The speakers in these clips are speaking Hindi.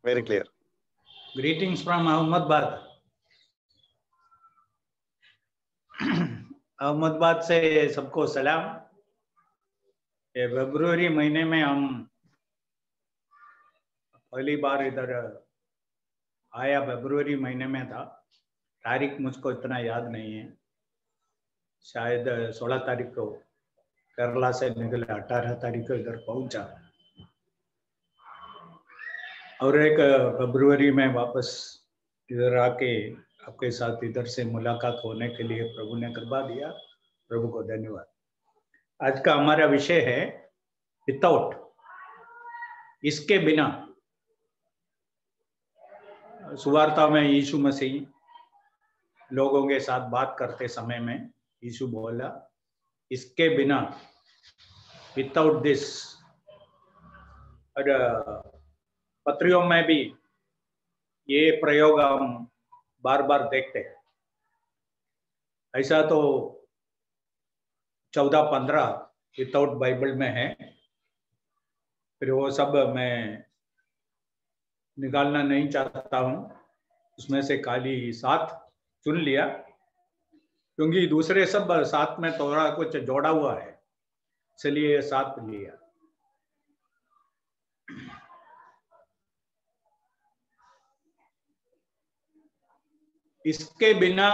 Very clear. Greetings from Ahmedabad. Ahmedabad से सबको सलाम। ये फरवरी महीने में हम पहली बार इधर आया, फरवरी महीने में था। तारीख मुझको इतना याद नहीं है, शायद 16 तारीख को केरला से निकले, 18 तारीख को इधर पहुंचा और 1 फरवरी में वापस इधर आके आपके साथ इधर से मुलाकात होने के लिए प्रभु ने कृपा दिया। प्रभु को धन्यवाद। आज का हमारा विषय है विदाउट, इसके बिना। सुवार्ता में यीशु मसीह लोगों के साथ बात करते समय में यीशु बोला इसके बिना, विदाउट दिस। और पत्रियों में भी ये प्रयोग हम बार बार देखते हैं। ऐसा तो 14-15 विदाउट बाइबल में है, फिर वो सब मैं निकालना नहीं चाहता हूँ, उसमें से खाली 7 चुन लिया, क्योंकि दूसरे सब 7 में थोड़ा कुछ जोड़ा हुआ है, इसलिए 7 लिया। इसके बिना,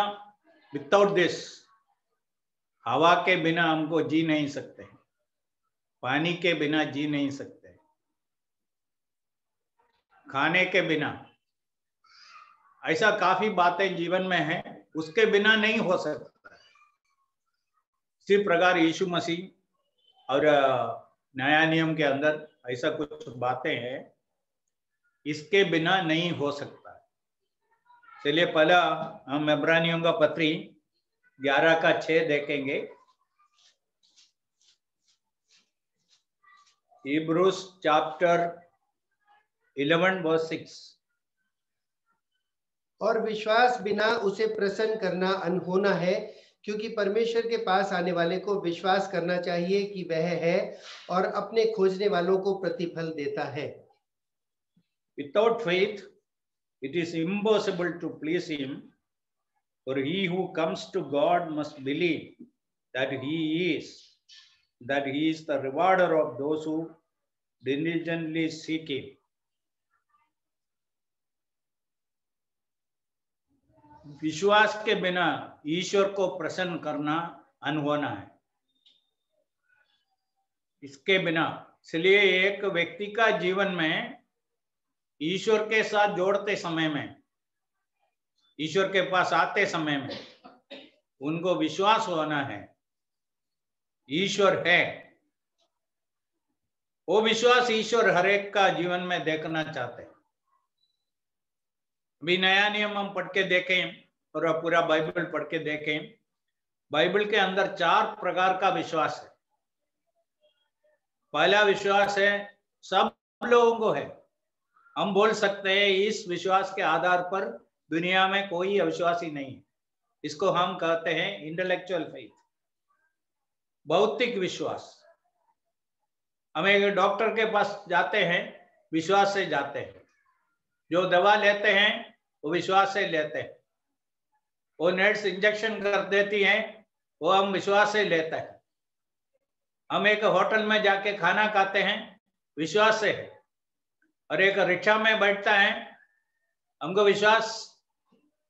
विदाउट दिस, हवा के बिना हमको जी नहीं सकते, पानी के बिना जी नहीं सकते, खाने के बिना, ऐसा काफी बातें जीवन में हैं, उसके बिना नहीं हो सकता। इसी प्रकार यीशु मसीह और नया नियम के अंदर ऐसा कुछ बातें हैं, इसके बिना नहीं हो सकता। चलिए पहला हम इब्रानियों का पत्री 11:6 देखेंगे। Hebrews chapter 11 verse 6। और विश्वास बिना उसे प्रसन्न करना अनहोना है, क्योंकि परमेश्वर के पास आने वाले को विश्वास करना चाहिए कि वह है और अपने खोजने वालों को प्रतिफल देता है। Without faith it is impossible to please him, for he who comes to God must believe that he is the rewarder of those who diligently seek him। विश्वास के बिना ईश्वर को प्रसन्न करना अनहोना है। इसके बिना, इसलिए एक व्यक्ति का जीवन में ईश्वर के साथ जोड़ते समय में, ईश्वर के पास आते समय में उनको विश्वास होना है ईश्वर है। वो विश्वास ईश्वर हर एक का जीवन में देखना चाहते हैं। अभी नया नियम हम पढ़ के देखें और पूरा बाइबल पढ़ के देखें। बाइबल के अंदर 4 प्रकार का विश्वास है। पहला विश्वास है सब लोगों को है। हम बोल सकते हैं इस विश्वास के आधार पर दुनिया में कोई अविश्वासी नहीं है। इसको हम कहते हैं इंटेलेक्चुअल फेथ, भौतिक विश्वास। हम एक डॉक्टर के पास जाते हैं, विश्वास से जाते हैं। जो दवा लेते हैं वो विश्वास से लेते हैं। वो नर्स इंजेक्शन कर देती हैं, वो हम विश्वास से लेते हैं। हम एक होटल में जाके खाना खाते हैं, विश्वास से है। और एक रिक्शा में बैठता है, हमको विश्वास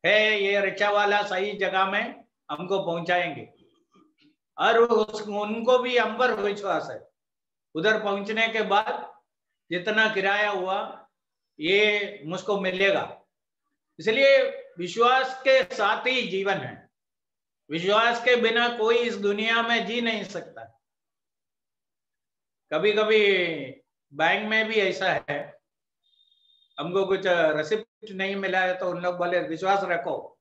है ये रिक्शा वाला सही जगह में हमको पहुंचाएंगे, और उनको भी हम पर विश्वास है। उधर पहुंचने के बाद जितना किराया हुआ ये मुझको मिलेगा। इसलिए विश्वास के साथ ही जीवन है। विश्वास के बिना कोई इस दुनिया में जी नहीं सकता। कभी कभी बैंक में भी ऐसा है, हमको कुछ रिसिप्ट नहीं मिला है तो उन लोग बोले विश्वास रखो,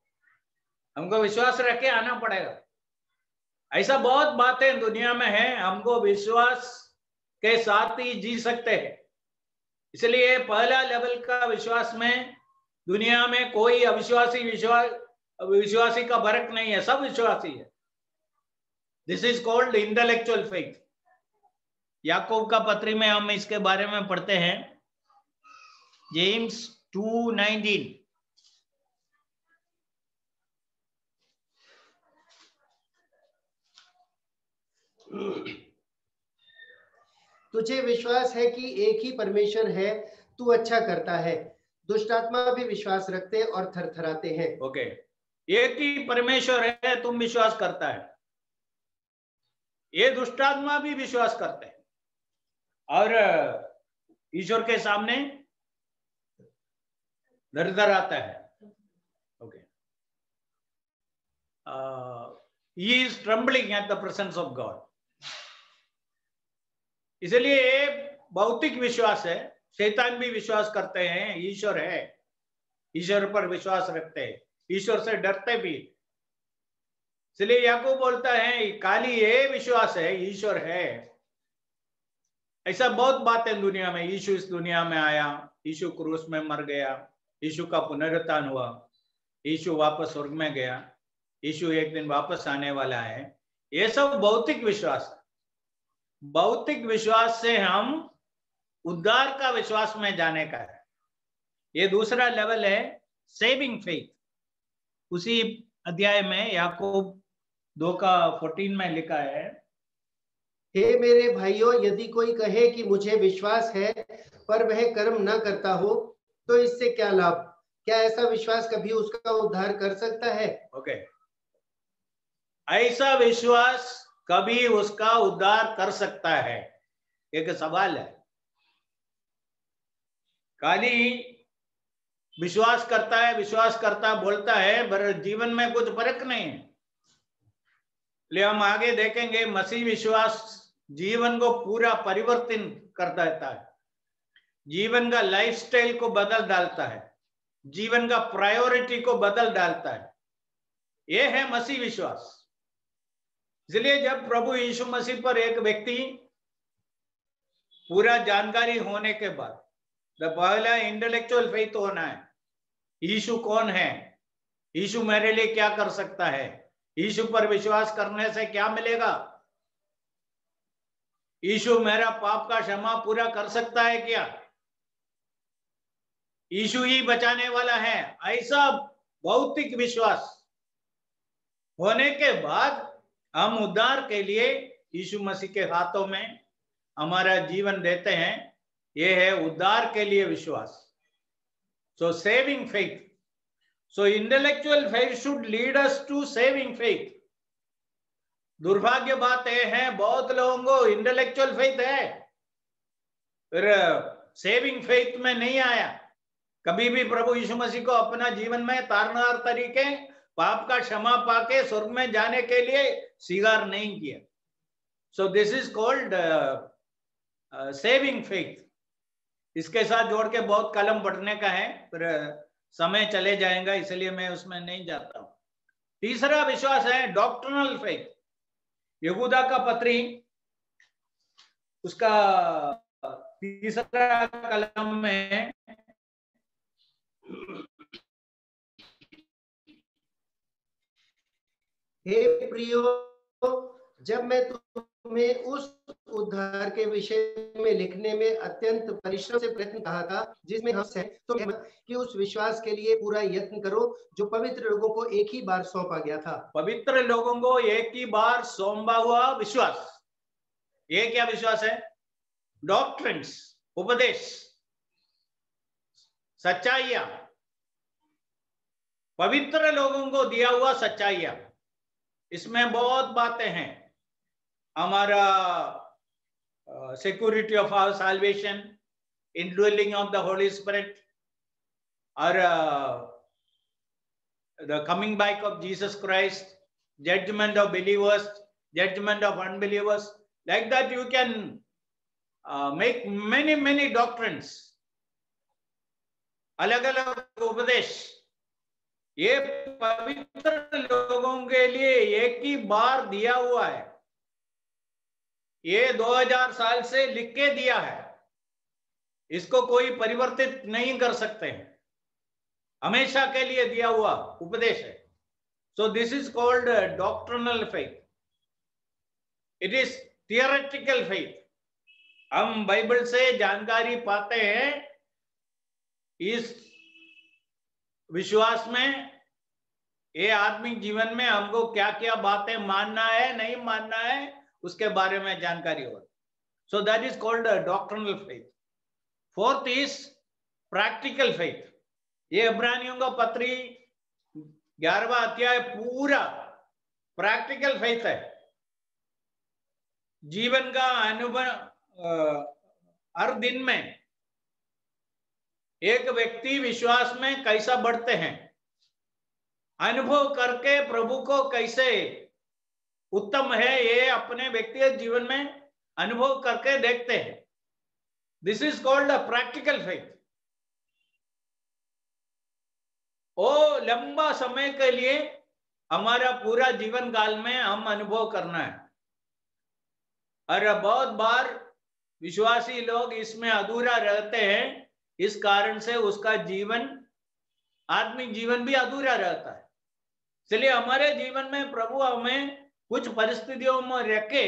हमको विश्वास रख के आना पड़ेगा। ऐसा बहुत बातें दुनिया में है, हमको विश्वास के साथ ही जी सकते हैं। इसलिए पहला लेवल का विश्वास में दुनिया में कोई विश्वासी का फर्क नहीं है, सब विश्वासी है। This is called intellectual faith. याकूब का पत्री में हम इसके बारे में पढ़ते हैं। जेम्स 2:19। तुझे विश्वास है कि एक ही परमेश्वर है, तू अच्छा करता है। दुष्ट आत्मा भी विश्वास रखते और थरथराते हैं। ओके, एक ही परमेश्वर है, तुम विश्वास करता है, ये दुष्टात्मा भी विश्वास करते हैं और ईश्वर के सामने दरदर आता है। Okay, he is trembling at the presence of God. इसलिए ये भौतिक विश्वास है, शैतान भी विश्वास करते हैं ईश्वर है, ईश्वर पर विश्वास रखते हैं, ईश्वर से डरते भी। इसलिए याकूब बोलता है खाली ये विश्वास है ईश्वर है। ऐसा बहुत बातें दुनिया में, यीशु इस दुनिया में आया, यीशु क्रूस में मर गया, यीशु का पुनरुत्थान हुआ, यीशु वापस स्वर्ग में गया, यीशु एक दिन वापस आने वाला है। ये सब भौतिक विश्वास है। भौतिक विश्वास से हम उद्धार का विश्वास में जाने का है। ये दूसरा लेवल है सेविंग फेथ। उसी अध्याय में याकूब 2:14 में लिखा है, हे मेरे भाइयों, यदि कोई कहे कि मुझे विश्वास है पर वह कर्म न करता हो तो इससे क्या लाभ? क्या ऐसा विश्वास कभी उसका उद्धार कर सकता है? ओके, ऐसा विश्वास कभी उसका उद्धार कर सकता है? एक सवाल है। खाली विश्वास करता बोलता है, पर जीवन में कुछ फर्क नहीं है। इसलिए हम आगे देखेंगे मसीह विश्वास जीवन को पूरा परिवर्तन कर देता है, जीवन का लाइफस्टाइल को बदल डालता है, जीवन का प्रायोरिटी को बदल डालता है। यह है मसीह विश्वास। इसलिए जब प्रभु यीशु मसीह पर एक व्यक्ति पूरा जानकारी होने के बाद, पहला इंटेलेक्चुअल फेथ होना है, यीशु कौन है, यीशु मेरे लिए क्या कर सकता है, यीशु पर विश्वास करने से क्या मिलेगा, यीशु मेरा पाप का क्षमा पूरा कर सकता है क्या, यीशु ही बचाने वाला है, ऐसा भौतिक विश्वास होने के बाद हम उद्धार के लिए यीशु मसीह के हाथों में हमारा जीवन देते हैं। यह है उद्धार के लिए विश्वास। So saving faith, so intellectual faith should lead us to saving faith. दुर्भाग्य बात यह है, बहुत लोगों को इंटेलेक्चुअल फेथ है, फिर सेविंग फेथ में नहीं आया, कभी भी प्रभु यीशु मसीह को अपना जीवन में तारनहार तरीके पाप का क्षमा पाके स्वर्ग में जाने के लिए स्वीकार नहीं किया। So this is called saving faith. इसके साथ जोड़ के बहुत कलम पढ़ने का है, फिर समय चले जाएगा, इसलिए मैं उसमें नहीं जाता हूं। तीसरा विश्वास है डॉक्ट्रिनल फेथ। यहूदा का पत्री उसका तीसरा कलम में हे प्रियो, जब मैं तुम्हें उस उद्धार के विषय में लिखने में अत्यंत परिश्रम से प्रयत्न कहा था जिसमें हम हैं, तो कि उस विश्वास के लिए पूरा यत्न करो जो पवित्र लोगों को एक ही बार सौंपा गया था। पवित्र लोगों को एक ही बार सौंपा हुआ विश्वास। ये क्या विश्वास है? डॉक्ट्रिन्स, उपदेश, सच्चाइयां, पवित्र लोगों को दिया हुआ सच्चाइयां। इसमें बहुत बातें हैं। हमारा security of our salvation, indwelling of the Holy Spirit, or the coming back of Jesus Christ, judgment of believers, judgment of unbelievers. Like that you can make many doctrines, अलग अलग उपदेश। ये पवित्र लोगों के लिए एक ही बार दिया हुआ है। ये 2000 साल से लिख के दिया है, इसको कोई परिवर्तित नहीं कर सकते हैं, हमेशा के लिए दिया हुआ उपदेश है। So this is called doctrinal faith. It is theoretical faith. हम बाइबल से जानकारी पाते हैं इस विश्वास में, ये आत्मिक जीवन में हमको क्या क्या बातें मानना है, नहीं मानना है, उसके बारे में जानकारी हो। So that is called doctrinal faith. Fourth is practical faith. ये इब्रानियों का पत्री 11वां अध्याय पूरा प्रैक्टिकल फेथ है। जीवन का अनुभव हर दिन में एक व्यक्ति विश्वास में कैसा बढ़ते हैं, अनुभव करके प्रभु को कैसे उत्तम है, ये अपने व्यक्तिगत जीवन में अनुभव करके देखते हैं। This is called a practical faith. वो लंबा समय के लिए हमारा पूरा जीवन काल में हम अनुभव करना है। और बहुत बार विश्वासी लोग इसमें अधूरा रहते हैं, इस कारण से उसका जीवन, आत्मिक जीवन भी अधूरा रहता है। इसलिए हमारे जीवन में प्रभु हमें कुछ परिस्थितियों में रख के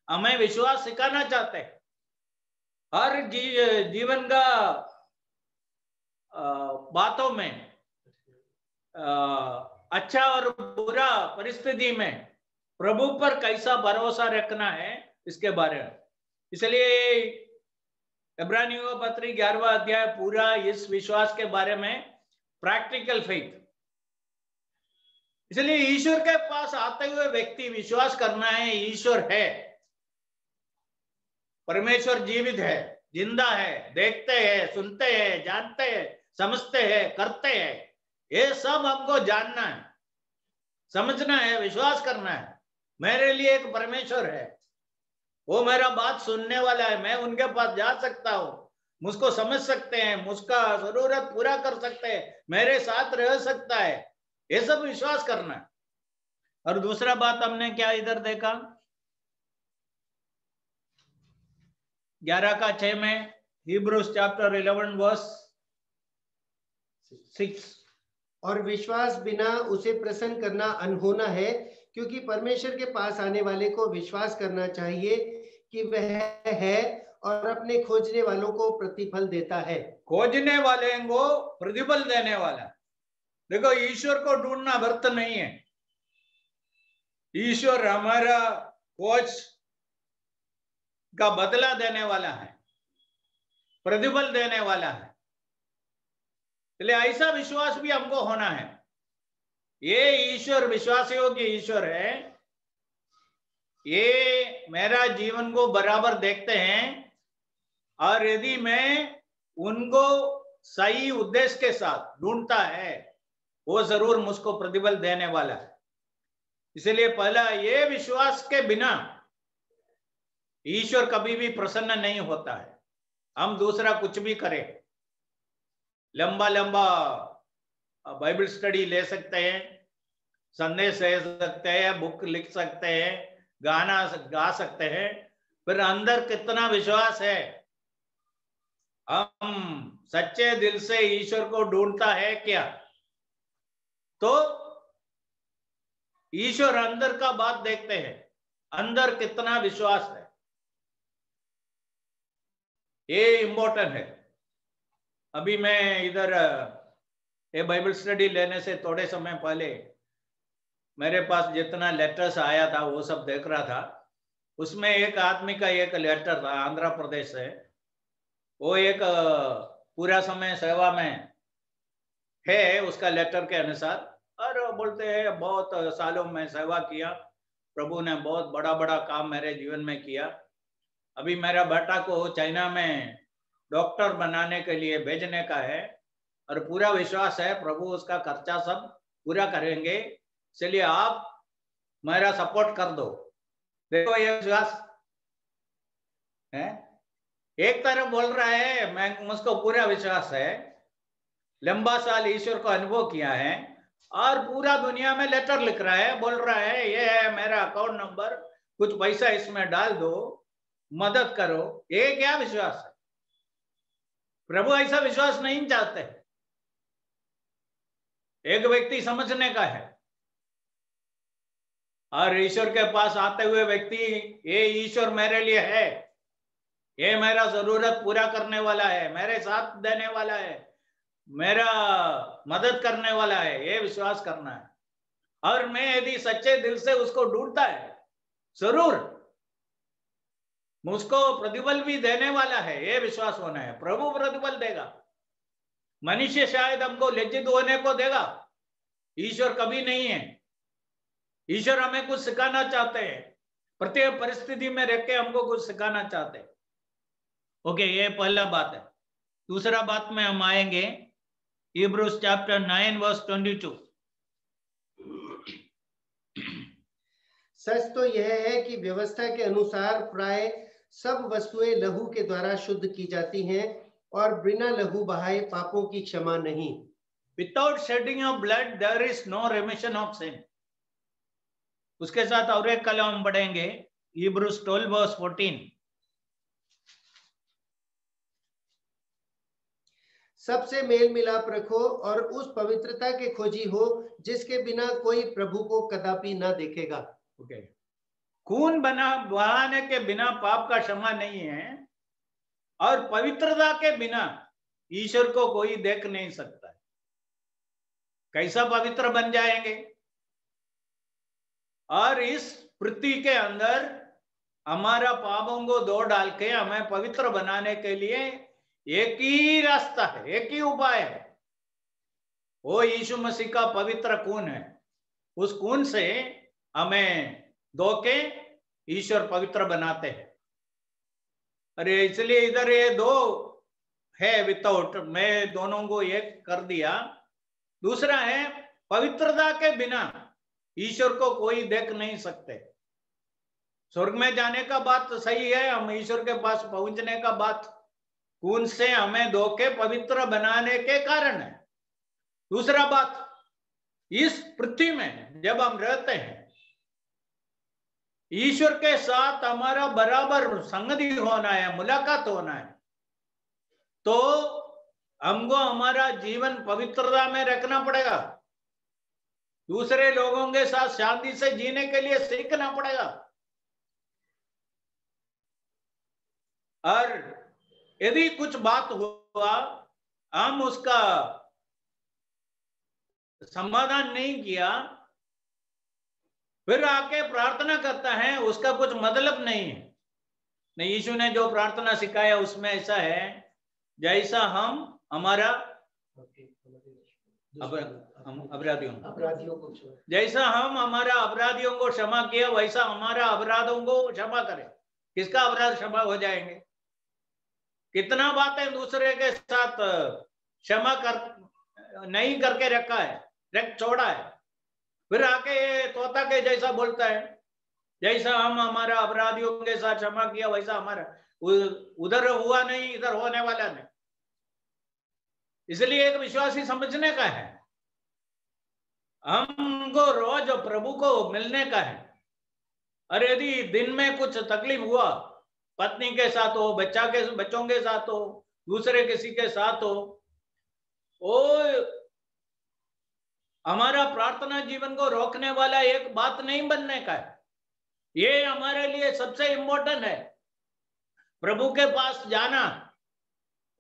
हमें विश्वास सिखाना चाहते हैं। हर जीवन का बातों में, अच्छा और बुरा परिस्थिति में प्रभु पर कैसा भरोसा रखना है, इसके बारे में। इसलिए इब्रानियों का पत्री 11वां अध्याय पूरा इस विश्वास के बारे में, प्रैक्टिकल फेथ। इसलिए ईश्वर के पास आते हुए व्यक्ति विश्वास करना है, ईश्वर है, परमेश्वर जीवित है, जिंदा है, देखते हैं, सुनते हैं, जानते हैं, समझते हैं, करते हैं, ये सब हमको जानना है, समझना है, विश्वास करना है। मेरे लिए एक परमेश्वर है, वो मेरा बात सुनने वाला है, मैं उनके पास जा सकता हूं, मुझको समझ सकते हैं, मुझका जरूरत पूरा कर सकते हैं, मेरे साथ रह सकता है, ये सब विश्वास करना है। और दूसरा बात हमने क्या इधर देखा, 11:6 में, हिब्रूज चैप्टर 11 वर्स 6। और विश्वास बिना उसे प्रसन्न करना अनहोना है, क्योंकि परमेश्वर के पास आने वाले को विश्वास करना चाहिए कि वह है और अपने खोजने वालों को प्रतिफल देता है। खोजने वाले को प्रतिफल देने वाला। देखो, ईश्वर को ढूंढना व्यर्थ नहीं है। ईश्वर हमारा खोज का बदला देने वाला है, प्रतिफल देने वाला है। इसलिए ऐसा विश्वास भी हमको होना है। ये ईश्वर विश्वासियों की ईश्वर है, ये मेरा जीवन को बराबर देखते हैं, और यदि मैं उनको सही उद्देश्य के साथ ढूंढता है, वो जरूर मुझको प्रतिफल देने वाला है। इसलिए पहला, ये विश्वास के बिना ईश्वर कभी भी प्रसन्न नहीं होता है। हम दूसरा कुछ भी करें, लंबा लंबा बाइबल स्टडी ले सकते हैं, संदेश दे सकते हैं, बुक लिख सकते हैं, गाना गा सकते हैं, फिर अंदर कितना विश्वास है, हम सच्चे दिल से ईश्वर को ढूंढता है क्या, तो ईश्वर अंदर का बात देखते हैं, अंदर कितना विश्वास है, ये इंपॉर्टेंट है। अभी मैं इधर ये बाइबल स्टडी लेने से थोड़े समय पहले मेरे पास जितना लेटर्स आया था वो सब देख रहा था। उसमें एक आदमी का एक लेटर था, आंध्र प्रदेश से। वो एक पूरा समय सेवा में है उसका लेटर के अनुसार, और बोलते हैं बहुत सालों में सेवा किया, प्रभु ने बहुत बड़ा बड़ा काम मेरे जीवन में किया। अभी मेरा बेटा को चाइना में डॉक्टर बनाने के लिए भेजने का है, और पूरा विश्वास है प्रभु उसका खर्चा सब पूरा करेंगे, चलिए आप मेरा सपोर्ट कर दो। देखो ये विश्वास है। एक तरफ बोल रहा है मैं, मुझको पूरा विश्वास है, लंबा साल ईश्वर को अनुभव किया है, और पूरा दुनिया में लेटर लिख रहा है, बोल रहा है ये है मेरा अकाउंट नंबर, कुछ पैसा इसमें डाल दो, मदद करो। ये क्या विश्वास है? प्रभु ऐसा विश्वास नहीं चाहते। एक व्यक्ति समझने का है, और ईश्वर के पास आते हुए व्यक्ति, ये ईश्वर मेरे लिए है, ये मेरा जरूरत पूरा करने वाला है, मेरे साथ देने वाला है, मेरा मदद करने वाला है, ये विश्वास करना है। और मैं यदि सच्चे दिल से उसको ढूंढता है, जरूर मुझको प्रतिफल भी देने वाला है, ये विश्वास होना है। प्रभु प्रतिफल देगा। मनुष्य शायद हमको लज्जित होने को देगा, ईश्वर कभी नहीं है। ईश्वर हमें कुछ सिखाना चाहते हैं, प्रत्येक परिस्थिति में रह के हमको कुछ सिखाना चाहते हैं। ओके, ये पहला बात है। दूसरा बात में हम आएंगे, Hebrews chapter 9 verse 22। सच तो यह है कि व्यवस्था के अनुसार प्राय सब वस्तुएं लहू के द्वारा शुद्ध की जाती हैं, और बिना लहू बहाए पापों की क्षमा नहीं। Without shedding of blood there is no remission of sin। उसके साथ और एक कलम हम पढ़ेंगे, Hebrews 12 verse 14। सबसे मेल मिलाप रखो और उस पवित्रता के खोजी हो जिसके बिना कोई प्रभु को कदापि ना देखेगा। ओके, खून बहाने के बिना पाप का क्षमा नहीं है, और पवित्रता के बिना ईश्वर को कोई देख नहीं सकता है। कैसा पवित्र बन जाएंगे? और इस पृथ्वी के अंदर हमारा पापों को धो डाल के हमें पवित्र बनाने के लिए एक ही रास्ता है, एक ही उपाय है, वो यीशु मसीह का पवित्र खून है। उस खून से हमें धो के ईश्वर पवित्र बनाते हैं। अरे इसलिए इधर ये दो है विदाउट, मैं दोनों को एक कर दिया। दूसरा है, पवित्रता के बिना ईश्वर को कोई देख नहीं सकते। स्वर्ग में जाने का बात तो सही है, हम ईश्वर के पास पहुंचने का बात खून से हमें धो के पवित्र बनाने के कारण है। दूसरा बात, इस पृथ्वी में जब हम रहते हैं, ईश्वर के साथ हमारा बराबर संगति होना है, मुलाकात होना है, तो हमको हमारा जीवन पवित्रता में रखना पड़ेगा। दूसरे लोगों के साथ शांति से जीने के लिए सीखना पड़ेगा। और यदि कुछ बात हुआ, हम उसका समाधान नहीं किया, फिर आके प्रार्थना करता है, उसका कुछ मतलब नहीं है। नहीं, यीशु ने जो प्रार्थना सिखाया उसमें ऐसा है, जैसा हम हमारा अपराधियों को जैसा हम हमारा अपराधियों को क्षमा किया, वैसा हमारा अपराधों को क्षमा करें। किसका अपराध क्षमा हो जाएंगे? कितना बातें दूसरे के साथ क्षमा कर नहीं करके रखा है, रख छोड़ा है, फिर आके ये तोता के जैसा बोलता है, जैसा हम हमारा अपराधियों के साथ क्षमा किया वैसा हमारा। उधर हुआ नहीं, इधर होने वाला नहीं। इसलिए एक विश्वासी समझने का है, हमको रोज प्रभु को मिलने का है। और यदि दिन में कुछ तकलीफ हुआ, पत्नी के साथ हो, बच्चों के साथ हो, दूसरे किसी के साथ हो, वो हमारा प्रार्थना जीवन को रोकने वाला एक बात नहीं बनने का है। ये हमारे लिए सबसे इंपॉर्टेंट है। प्रभु के पास जाना,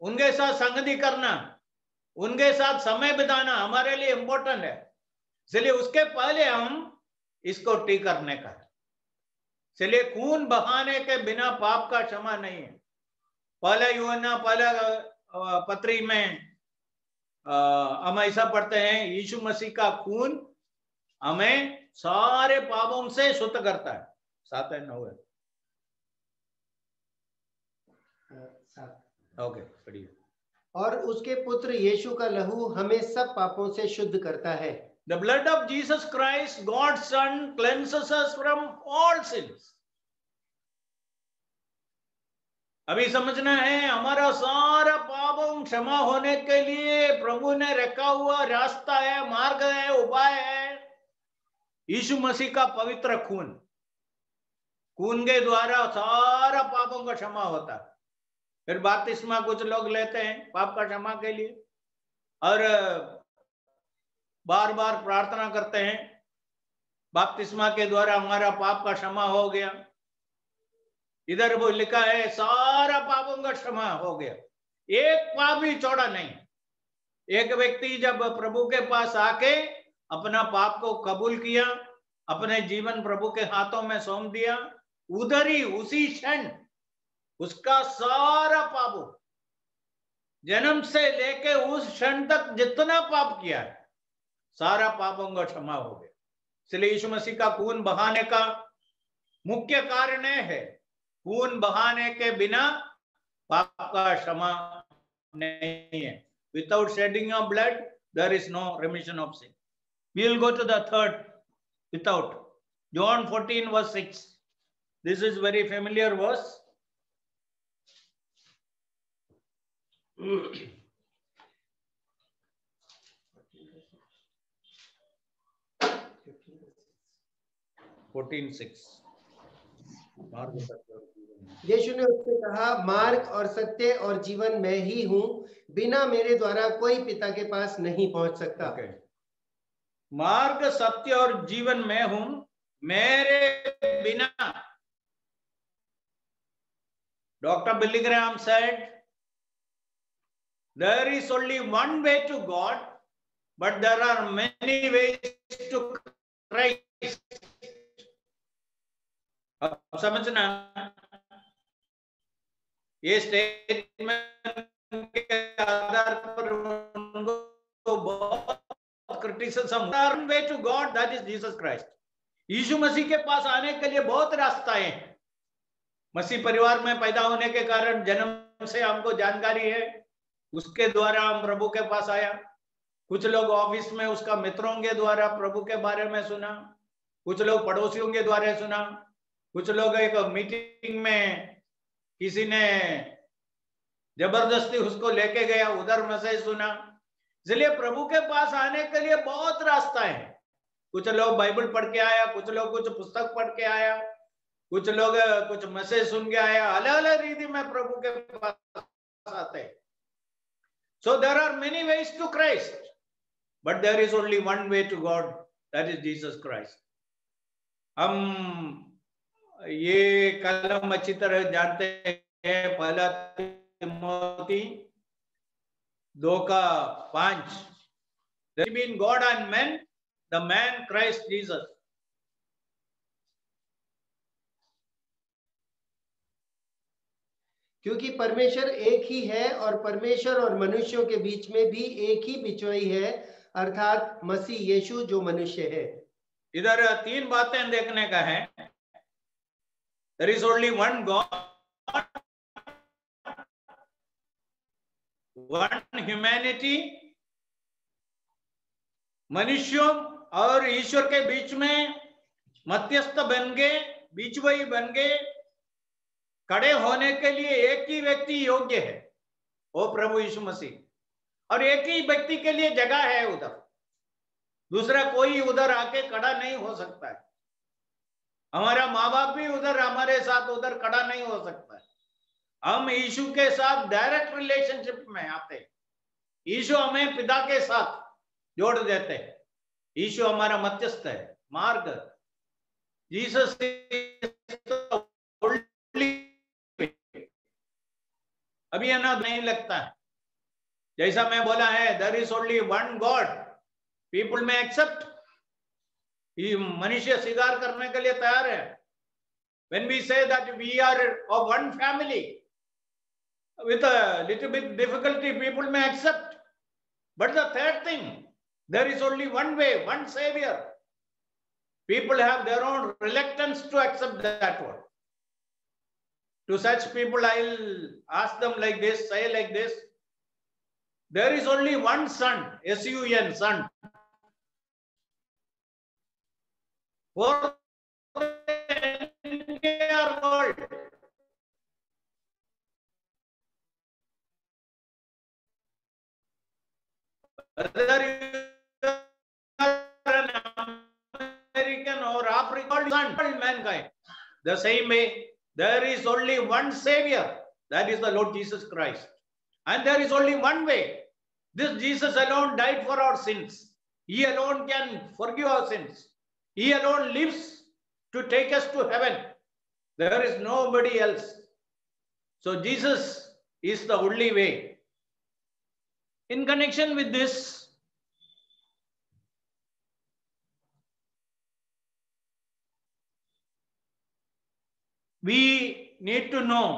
उनके साथ संगति करना, उनके साथ समय बिताना हमारे लिए इंपॉर्टेंट है। इसलिए उसके पहले हम इसको ठीक करने का है। इसलिए खून बहाने के बिना पाप का क्षमा नहीं है। पहला यूहन्ना पहला पत्री में हम ऐसा पढ़ते हैं, यीशु मसीह का खून हमें सारे पापों से शुद्ध करता है। 7 है 9 है, ओके बढ़िया। और उसके पुत्र यीशु का लहू हमें सब पापों से शुद्ध करता है। The blood of Jesus Christ, God's Son, cleanses us from all sins। अभी समझना है, हमारा सारा पापों क्षमा होने के लिए प्रभु ने रखा हुआ रास्ता है, मार्ग है, उपाय है, यीशु मसीह का पवित्र खून। खून के द्वारा सारा पापों का क्षमा होता है। फिर बपतिस्मा कुछ लोग लेते हैं पाप का क्षमा के लिए, और बार बार प्रार्थना करते हैं, बपतिस्मा के द्वारा हमारा पाप का क्षमा हो गया। इधर वो लिखा है सारा पापों का क्षमा हो गया, एक पाप भी छोड़ा नहीं। एक व्यक्ति जब प्रभु के पास आके अपना पाप को कबूल किया, अपने जीवन प्रभु के हाथों में सौंप दिया, उधर ही उसी क्षण उसका सारा पाप, जन्म से लेके उस क्षण तक जितना पाप किया है, सारा पापों का क्षमा हो गया। इसलिए यीशु मसीह का खून बहाने का मुख्य कारण है, खून बहाने के बिना पाप का क्षमा नहीं है। Without shedding of blood, there is no remission of sin. We will go to the third, without. John 14 verse 6. This is very familiar verse. यीशु ने उससे कहा, मार्ग और सत्य और जीवन मैं ही हूँ, बिना मेरे द्वारा कोई पिता के पास नहीं पहुंच सकता। मार्ग, सत्य और जीवन मैं हूं, मेरे बिना। Dr. Billy Graham said, there is only one way to God, but there are many ways to Christ. अब समझना, ये स्टेटमेंट के आधार पर उनको बहुत criticism. One way to God, that is Jesus Christ. यीशु मसीह के पास आने के लिए बहुत रास्ताएं हैं। मसीह परिवार में पैदा होने के कारण जन्म से हमको जानकारी है, उसके द्वारा हम प्रभु के पास आया। कुछ लोग ऑफिस में उसका मित्रों के द्वारा प्रभु के बारे में सुना, कुछ लोग पड़ोसियों के द्वारा सुना, कुछ लोग एक मीटिंग में किसी ने जबरदस्ती उसको लेके गया, उधर मैसेज सुना। इसलिए प्रभु के पास आने के लिए बहुत रास्ता है। कुछ लोग बाइबल पढ़ के आया, कुछ लोग कुछ पुस्तक पढ़ के आया, कुछ लोग कुछ मैसेज सुन के आया। अलग अलग रीति में प्रभु के पास आते हैं। So there are many ways to Christ, but there is only one way to God, that is Jesus Christ. हम ये कलम अच्छी तरह जानते हैं, पहला Timothy 2:5, between God and men, the man Christ Jesus. क्योंकि परमेश्वर एक ही है और परमेश्वर और मनुष्यों के बीच में भी एक ही बिचौई है, अर्थात मसीह यीशु जो मनुष्य है। इधर तीन बातें देखने का है। There is only one God, one humanity, मनुष्यों और ईश्वर के बीच में मध्यस्थ बन गए, बीचवई बन गए। खड़े होने के लिए एक ही व्यक्ति योग्य है, वो प्रभु यीशु मसीह। और एक ही व्यक्ति के लिए जगह है उधर, दूसरा कोई उधर आके खड़ा नहीं हो सकता है। हमारा माँ बाप भी उधर हमारे साथ उधर खड़ा नहीं हो सकता है। हम यीशु के साथ डायरेक्ट रिलेशनशिप में आते हैं। यीशु हमें पिता के साथ जोड़ देते हैं। यीशु हमारा मध्यस्थ है, मार्ग। जीसस अभी ना नहीं लगता है, जैसा मैं बोला है, there is only one God, people में एक्सेप्ट, मनुष्य स्वीकार करने के लिए तैयार है। When we say that we are of one family, with a little bit difficulty, people may accept. But the third thing, there is only one way, one savior. People have their own reluctance to accept that one. To such people, I'll ask them like this, say like this: there is only one son, S-U-N, son. For the entire world. Whether you are an American or African, mankind, the same way, there is only one Savior, that is the Lord Jesus Christ. And there is only one way. This Jesus alone died for our sins. He alone can forgive our sins. He alone lives to take us to heaven. There is nobody else. So Jesus is the only way. In connection with this, we need to know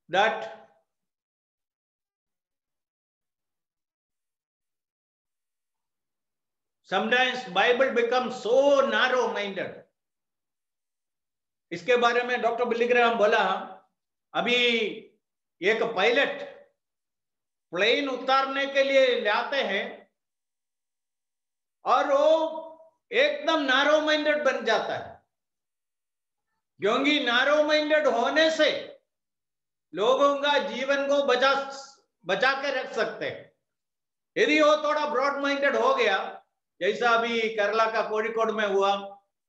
that sometimes Bible becomes so narrow minded. इसके बारे में डॉक्टर बिली ग्राहम बोला, अभी एक पायलट प्लेन उतारने के लिए लाते हैं और वो एकदम नारो माइंडेड बन जाता है, क्योंकि नारो माइंडेड होने से लोगों का जीवन को बचा के रख सकते हैं। यदि वो थोड़ा ब्रॉड माइंडेड हो गया, जैसा अभी केरला का कोझिकोड में हुआ,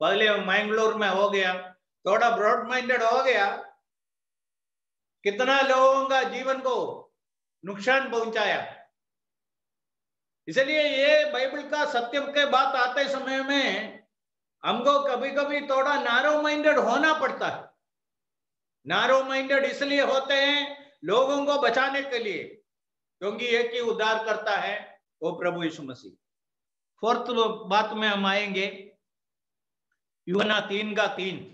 पहले मैंगलोर में हो गया, थोड़ा ब्रॉड माइंडेड हो गया, कितना लोगों का जीवन को नुकसान पहुंचाया। इसलिए ये बाइबल का सत्य के बात आते समय में हमको कभी कभी थोड़ा नारो माइंडेड होना पड़ता है। नारो माइंडेड इसलिए होते हैं लोगों को बचाने के लिए, क्योंकि एक ही उद्धार करता है, वो प्रभु यीशु मसीह। फोर्थ बात में हम आएंगे, यूहन्ना 3:3।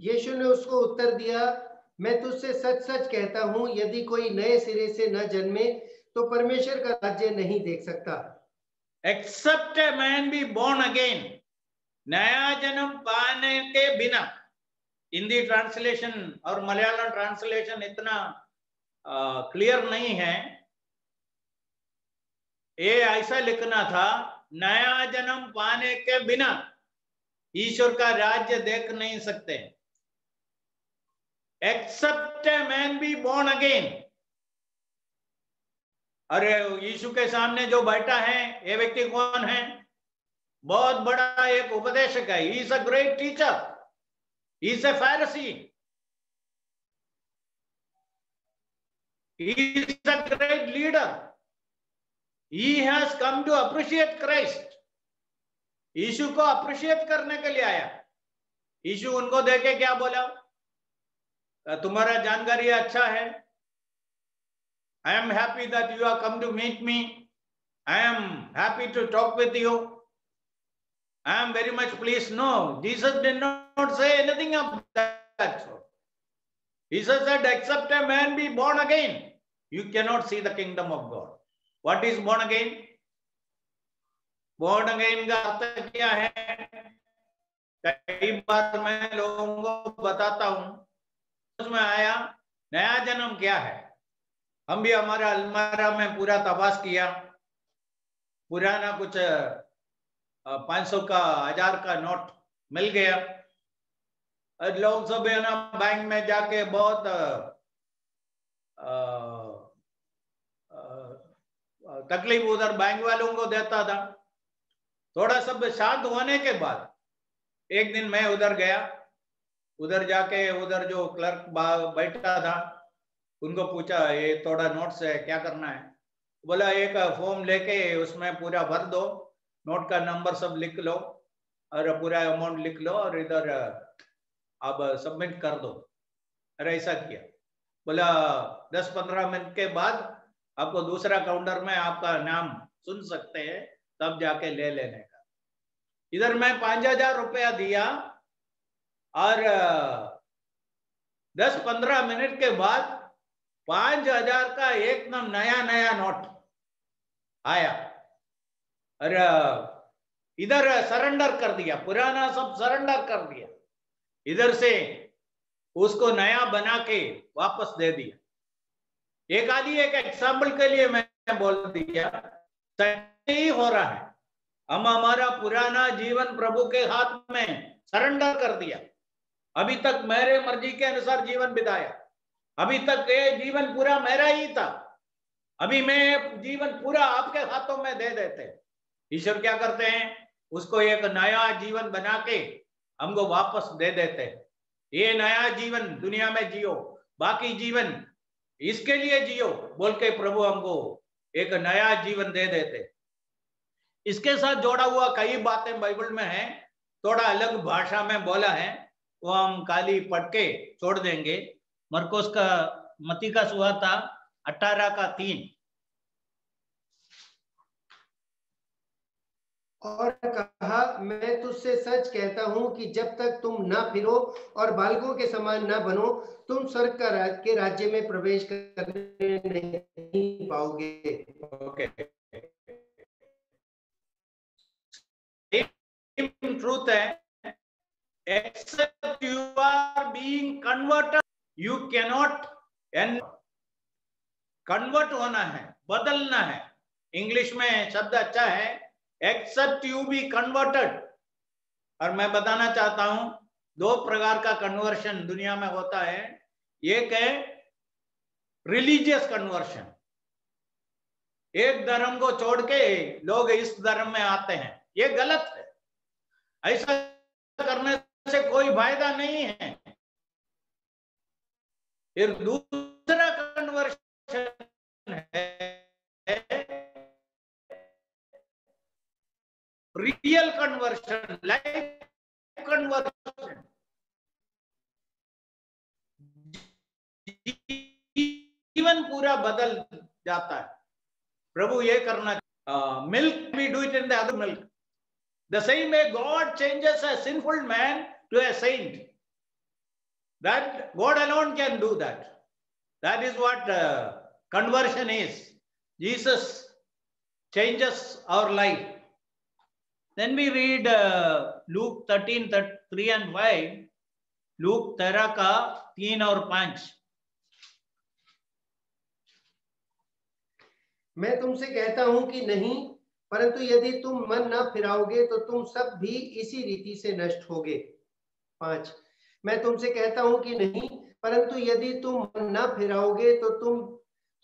यीशु ने उसको उत्तर दिया, मैं तुझसे सच सच कहता हूं, यदि कोई नए सिरे से न जन्मे तो परमेश्वर का राज्य नहीं देख सकता। Except a man be born again, नया जन्म पाने के बिना। हिंदी ट्रांसलेशन और मलयालम ट्रांसलेशन इतना क्लियर नहीं है। ये ऐसा लिखना था, नया जन्म पाने के बिना ईश्वर का राज्य देख नहीं सकते। Except a man be born again. अरे यीशु के सामने जो बैठा है, ये व्यक्ति कौन है? बहुत बड़ा एक उपदेशक है। He is a great teacher, he is a Pharisee, he is a great leader, he has come to appreciate Christ। यीशु को अप्रिशिएट करने के लिए आया। यीशु उनको देखे क्या बोला? तुम्हारा जानकारी अच्छा है, I am happy that you have come to meet me, I am happy to talk with you, I am very much pleased। No, Jesus did not say anything of that sort। Jesus said, except a man be born again, you cannot see the kingdom of God। What is born again? Born again का अर्थ क्या है? कई बार मैं लोगों को बताता हूं, उसमें आया नया जन्म क्या है। हम भी हमारा अलमारा में पूरा तलाश किया, पुराना कुछ 500 का 1000 का नोट मिल गया। लोग सब है ना बैंक में जाके बहुत तकलीफ उधर बैंक वालों को देता था। थोड़ा सब शांत होने के बाद एक दिन मैं उधर गया, उधर जाके उधर जो क्लर्क बैठा था उनको पूछा, ये थोड़ा नोट्स है, क्या करना है? बोला एक फॉर्म लेके उसमें पूरा भर दो, नोट का नंबर सब लिख लो और पूरा अमाउंट लिख लो और इधर अब सबमिट कर दो। अरे ऐसा किया। बोला 10-15 मिनट के बाद आपको दूसरा काउंटर में आपका नाम सुन सकते हैं, तब जाके ले लेने का। इधर मैं 5000 रुपया दिया और 10-15 मिनट के बाद 5000 का एकदम नया नया नोट आया। अरे इधर सरेंडर कर दिया, पुराना सब सरेंडर कर दिया, इधर से उसको नया बना के वापस दे दिया। एक आदि एक एग्जाम्पल के लिए मैं बोल दिया, सही हो रहा है। हम हमारा पुराना जीवन प्रभु के हाथ में सरेंडर कर दिया। अभी तक मेरे मर्जी के अनुसार जीवन बिताया, अभी तक ये जीवन पूरा मेरा ही था, अभी मैं जीवन पूरा आपके हाथों में दे देते। ईश्वर क्या करते हैं? उसको एक नया जीवन बना के हमको वापस दे देते हैं। ये नया जीवन दुनिया में जियो, बाकी जीवन इसके लिए जियो बोल के प्रभु हमको एक नया जीवन दे देते। इसके साथ जोड़ा हुआ कई बातें बाइबल में हैं, थोड़ा अलग भाषा में बोला है। वो हम खाली पढ़ के छोड़ देंगे। मरकुस का मत्ती का सुवार्ता 18:3। और कहा, मैं तुझसे सच कहता हूं कि जब तक तुम ना फिरो और बालकों के समान ना बनो, तुम स्वर्ग के राज्य में प्रवेश करने नहीं पाओगे। ओके, ट्रूथ है, except you are being converted, you cannot end। Convert होना है, बदलना है। इंग्लिश में शब्द अच्छा है, एक्सेप्ट यू बी कन्वर्टेड। और मैं बताना चाहता हूं 2 प्रकार का कन्वर्शन दुनिया में होता है। एक है रिलीजियस कन्वर्शन, एक धर्म को छोड़ के लोग इस धर्म में आते हैं, ये गलत है। ऐसा करने से कोई फायदा नहीं है। फिर दूसरा कन्वर्शन है रियल कन्वर्शन, लाइफ कन्वर्शन। जीवन पूरा बदल जाता है। प्रभु ये करना, milk we do it in the other milk, the same way God changes a sinful man to a saint. That God alone can do that. That is what conversion is. Jesus changes our life. Then we read Luke 13:3 and 5. Luke 13 का 3 और 5। मैं तुमसे कहता हूं कि नहीं, परंतु यदि तुम मन न फिराओगे तो तुम सब भी इसी रीति से नष्ट होगे। 5, मैं तुमसे कहता हूं कि नहीं, परंतु यदि तुम मन न फिराओगे तो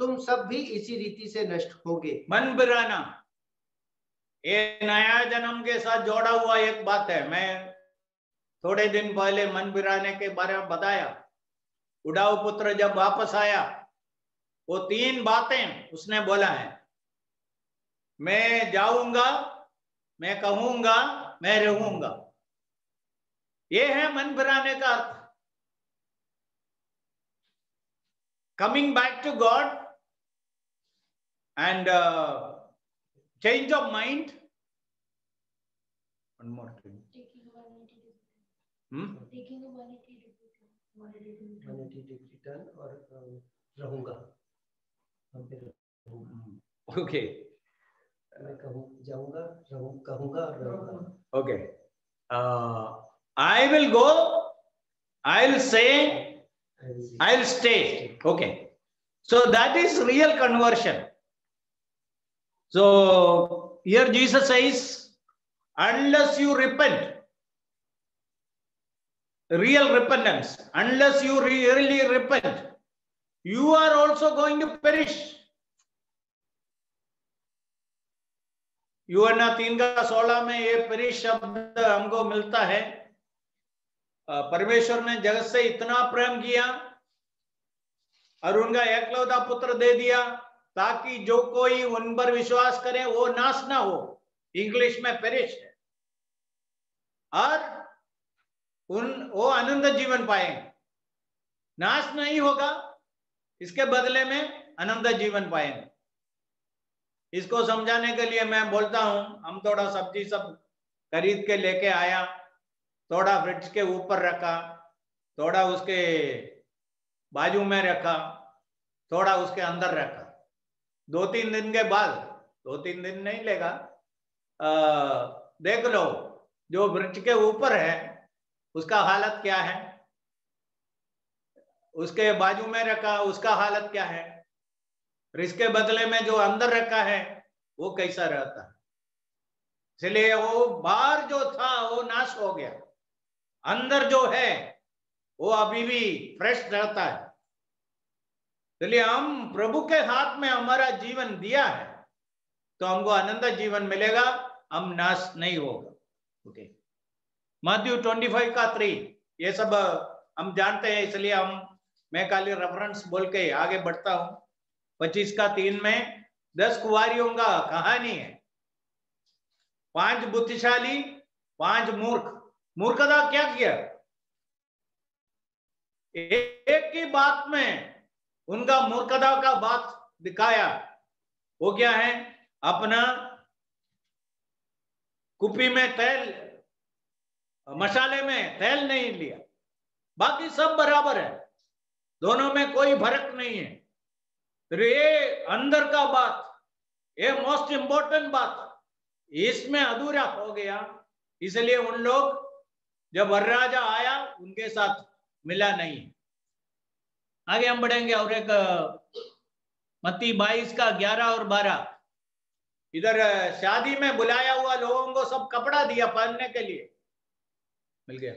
तुम सब भी इसी रीति से नष्ट होगे। मन फिराना, ये नया जन्म के साथ जोड़ा हुआ एक बात है। मैं थोड़े दिन पहले मन फिराने के बारे में बताया। उड़ाऊ पुत्र जब वापस आया, वो 3 बातें उसने बोला है, मैं जाऊंगा, मैं कहूंगा, मैं रहूंगा। ये है मन फिराने का अर्थ, coming back to God and change of mind. One more thing. Taking a 180 degree turn और रहूंगा। Okay. मैं जाऊंगा, कहूंगा और रहूंगा। Okay. I will go, I'll say, I'll stay. Okay. So that is real conversion. So here Jesus says, unless you repent, real repentance, unless you really repent, you are also going to perish. यूहन्ना 3:16 में ये perish शब्द हमको मिलता है। परमेश्वर ने जगत से इतना प्रेम किया और उनका एकलौता पुत्र दे दिया, ताकि जो कोई उन पर विश्वास करे वो नाश ना हो, इंग्लिश में पेरिश है, और वो आनंद जीवन पाएंगे। नाश नहीं होगा, इसके बदले में आनंद जीवन पाएंगे। इसको समझाने के लिए मैं बोलता हूं, हम थोड़ा सब्जी सब खरीद के लेके आया, थोड़ा फ्रिज के ऊपर रखा, थोड़ा उसके बाजू में रखा, थोड़ा उसके अंदर रखा। 2-3 दिन के बाद, 2-3 दिन नहीं लेगा, देख लो जो वृक्ष के ऊपर है उसका हालत क्या है, उसके बाजू में रखा उसका हालत क्या है, इसके बदले में जो अंदर रखा है वो कैसा रहता है। इसलिए वो बाहर जो था वो नाश हो गया, अंदर जो है वो अभी भी फ्रेश रहता है। इसलिए हम प्रभु के हाथ में हमारा जीवन दिया है तो हमको आनंद जीवन मिलेगा, हम नाश नहीं होगा। ओके, मत्ती 25:3 ये सब हम जानते हैं, इसलिए मैं खाली रेफरेंस बोल के आगे बढ़ता हूं। 25:3 में 10 कुंवारियों का कहानी है, 5 बुद्धिशाली, 5 मूर्ख। मूर्खता क्या किया? एक ही बात में उनका मूर्खता का बात दिखाया। वो क्या है? अपना कुप्पी में तेल, मसाले में तेल नहीं लिया, बाकी सब बराबर है, दोनों में कोई फर्क नहीं है। फिर ये अंदर का बात, ये मोस्ट इंपॉर्टेंट बात, इसमें अधूरा हो गया। इसलिए उन लोग जब वरराजा आया उनके साथ मिला नहीं। आगे हम बढ़ेंगे और एक मत्ती 22 का 11 और 12। इधर शादी में बुलाया हुआ लोगों को सब कपड़ा दिया पहनने के लिए, मिल गया।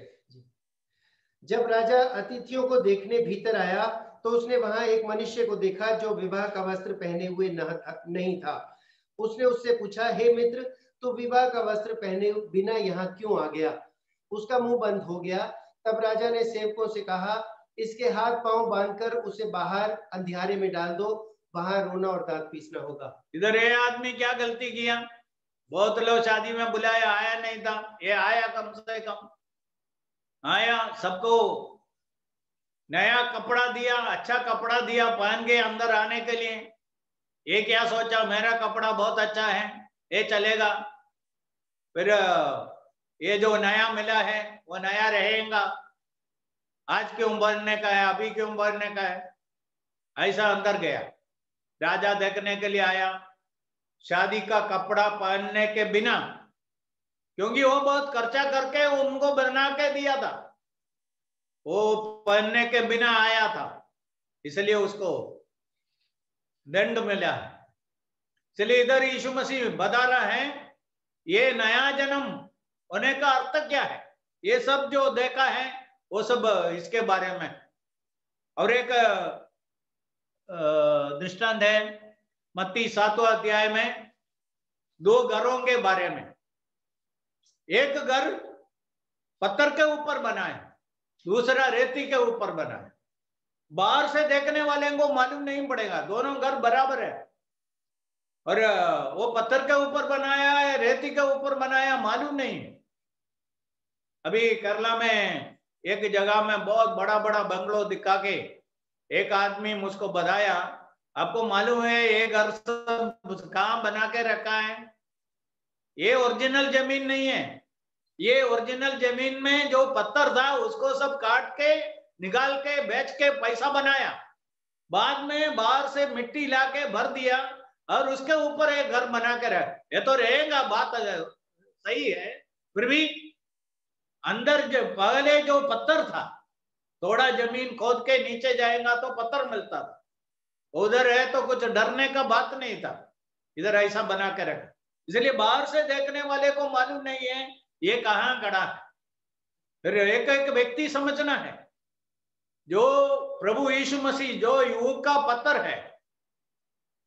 जब राजा अतिथियों को देखने भीतर आया तो उसने वहां एक मनुष्य को देखा जो विवाह का वस्त्र पहने हुए नहीं था। उसने उससे पूछा, हे मित्र, तू विवाह का वस्त्र पहने बिना यहाँ क्यों आ गया? उसका मुंह बंद हो गया। तब राजा ने सेवकों से कहा, इसके हाथ पांव बांधकर उसे बाहर अंधियारे में डाल दो, वहां रोना और दांत पीसना होगा। इधर ये आदमी क्या गलती किया? बहुत लोग शादी में बुलाया, आया नहीं था, ये आया, कम से कम आया, सबको नया कपड़ा दिया, अच्छा कपड़ा दिया पहन के अंदर आने के लिए। ये क्या सोचा, मेरा कपड़ा बहुत अच्छा है, ये चलेगा, फिर ये जो नया मिला है वो नया रहेगा, आज क्यों भरने का है, अभी क्यों भरने का है, ऐसा अंदर गया। राजा देखने के लिए आया, शादी का कपड़ा पहनने के बिना, क्योंकि वो बहुत खर्चा करके उनको बना के दिया था, वो पहनने के बिना आया था, इसलिए उसको दंड मिला है। इसलिए इधर यीशु मसीह बता रहा है ये नया जन्म होने का अर्थ क्या है। ये सब जो देखा है वो सब इसके बारे में। और एक दृष्टांत है मत्ती 7वां अध्याय में, 2 घरों के बारे में। एक घर पत्थर के ऊपर बना है, दूसरा रेती के ऊपर बना है। बाहर से देखने वाले को मालूम नहीं पड़ेगा, दोनों घर बराबर है, और वो पत्थर के ऊपर बनाया है, रेती के ऊपर बनाया, मालूम नहीं। अभी केरला में एक जगह में बहुत बड़ा बड़ा बंगलो दिखा के एक आदमी मुझको बताया, आपको मालूम है ये घर सब कहाँ बना के रखा है? ये ओरिजिनल जमीन नहीं है, ये ओरिजिनल जमीन में जो पत्थर था उसको सब काट के निकाल के बेच के पैसा बनाया, बाद में बाहर से मिट्टी लाके भर दिया और उसके ऊपर एक घर बना के रख। ये तो रहेगा, बात सही है, फिर भी अंदर जो पहले जो पत्थर था, थोड़ा जमीन खोद के नीचे जाएगा तो पत्थर मिलता था, उधर है तो कुछ डरने का बात नहीं था, इधर ऐसा बना के रखा। इसलिए बाहर से देखने वाले को मालूम नहीं है ये कहाँ खड़ा है। फिर एक एक व्यक्ति समझना है, जो प्रभु यीशु मसीह जो युग का पत्थर है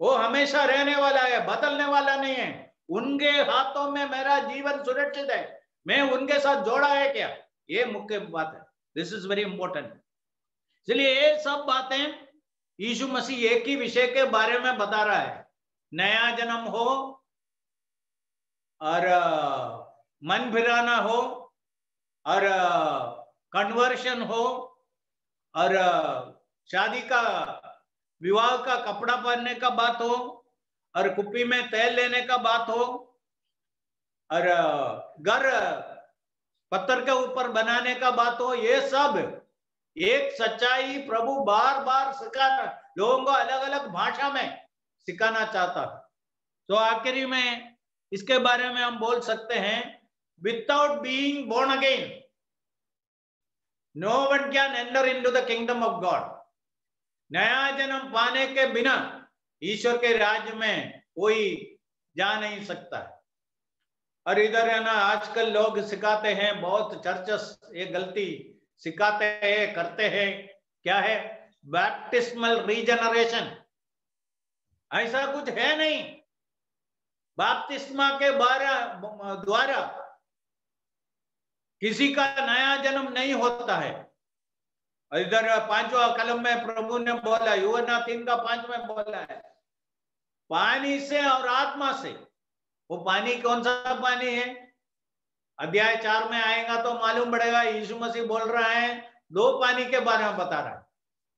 वो हमेशा रहने वाला है, बदलने वाला नहीं है। उनके हाथों में मेरा जीवन सुरक्षित है, मैं उनके साथ जोड़ा है क्या, ये मुख्य बात है। This is very important. इसलिए ये सब बातें यीशु मसीह एक ही विषय के बारे में बता रहा है, नया जन्म हो और मन फिराना हो और कन्वर्शन हो और शादी का विवाह का कपड़ा पहनने का बात हो और कुप्पी में तेल लेने का बात हो और घर पत्थर के ऊपर बनाने का बात हो, ये सब एक सच्चाई प्रभु बार बार सिखाना, लोगों को अलग अलग भाषा में सिखाना चाहता। तो आखिरी में इसके बारे में हम बोल सकते हैं, without being born again no one can enter into the kingdom of God. नया जन्म पाने के बिना ईश्वर के राज्य में कोई जा नहीं सकता है। और इधर है ना, आजकल लोग सिखाते हैं, बहुत चर्चस ये गलती सिखाते हैं, करते हैं, क्या है? बैप्टिस्मल रीजनरेशन। ऐसा कुछ है नहीं, बपतिस्मा के द्वारा किसी का नया जन्म नहीं होता है। इधर 5वां कलम में प्रभु ने बोला, यूहन्ना 3 का 5 में बोला है, पानी से और आत्मा से। वो पानी कौन सा पानी है? अध्याय 4 में आएगा तो मालूम पड़ेगा। यीशु मसीह बोल रहा है, दो पानी के बारे में बता रहा है।